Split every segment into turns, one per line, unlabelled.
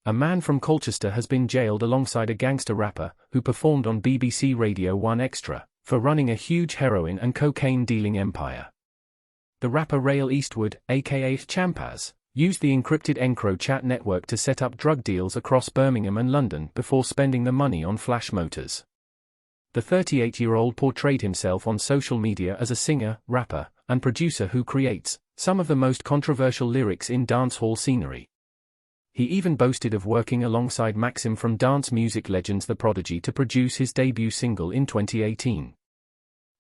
A man from Colchester has been jailed alongside a gangster rapper who performed on BBC Radio 1 Extra for running a huge heroin and cocaine dealing empire. The rapper Rail Eastwood, aka Champaz, used the encrypted EncroChat network to set up drug deals across Birmingham and London before spending the money on flash motors. The 38-year-old portrayed himself on social media as a singer, rapper, and producer who creates some of the most controversial lyrics in dancehall scenery. He even boasted of working alongside Maxim from dance music legends The Prodigy to produce his debut single in 2018.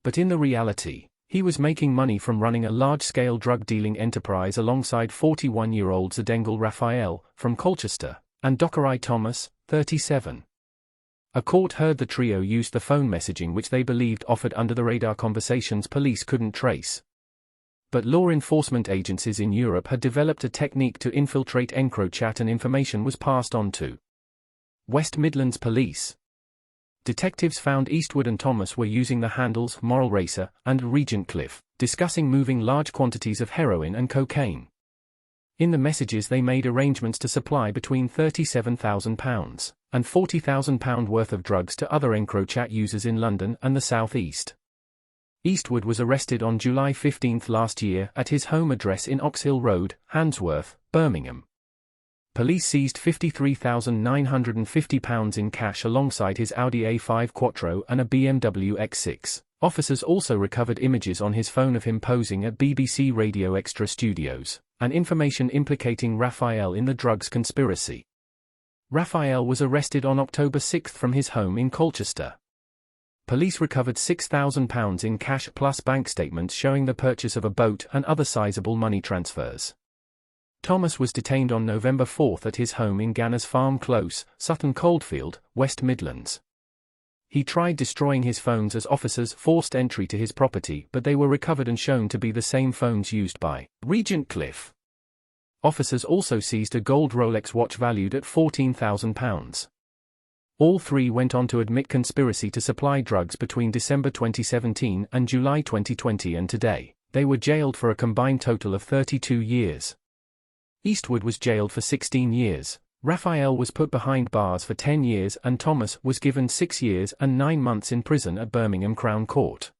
But in the reality, he was making money from running a large-scale drug-dealing enterprise alongside 41-year-old Zadengal Raphael, from Colchester, and Dockery Thomas, 37. A court heard the trio used the phone messaging which they believed offered under-the-radar conversations police couldn't trace. But law enforcement agencies in Europe had developed a technique to infiltrate EncroChat, and information was passed on to West Midlands Police. Detectives found Eastwood and Thomas were using the handles Moralracer and Regentcliff, discussing moving large quantities of heroin and cocaine. In the messages they made arrangements to supply between £37,000 and £40,000 worth of drugs to other EncroChat users in London and the South East. Eastwood was arrested on July 15 last year at his home address in Oxhill Road, Handsworth, Birmingham. Police seized £53,950 in cash alongside his Audi A5 Quattro and a BMW X6. Officers also recovered images on his phone of him posing at BBC Radio Extra studios, and information implicating Raphael in the drugs conspiracy. Raphael was arrested on October 6 from his home in Colchester. Police recovered £6,000 in cash plus bank statements showing the purchase of a boat and other sizable money transfers. Thomas was detained on November 4 at his home in Ganners Farm Close, Sutton Coldfield, West Midlands. He tried destroying his phones as officers forced entry to his property, but they were recovered and shown to be the same phones used by Regentcliff. Officers also seized a gold Rolex watch valued at £14,000. All three went on to admit conspiracy to supply drugs between December 2017 and July 2020, and today, they were jailed for a combined total of 32 years. Eastwood was jailed for 16 years, Raphael was put behind bars for 10 years and Thomas was given 6 years and 9 months in prison at Birmingham Crown Court.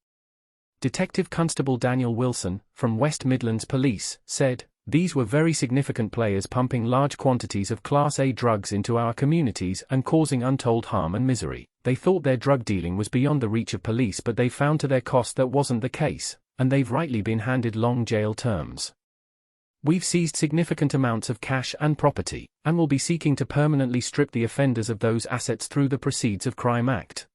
Detective Constable Daniel Wilson, from West Midlands Police, said, "These were very significant players pumping large quantities of Class A drugs into our communities and causing untold harm and misery. They thought their drug dealing was beyond the reach of police, but they found to their cost that wasn't the case, and they've rightly been handed long jail terms. We've seized significant amounts of cash and property, and will be seeking to permanently strip the offenders of those assets through the Proceeds of Crime Act."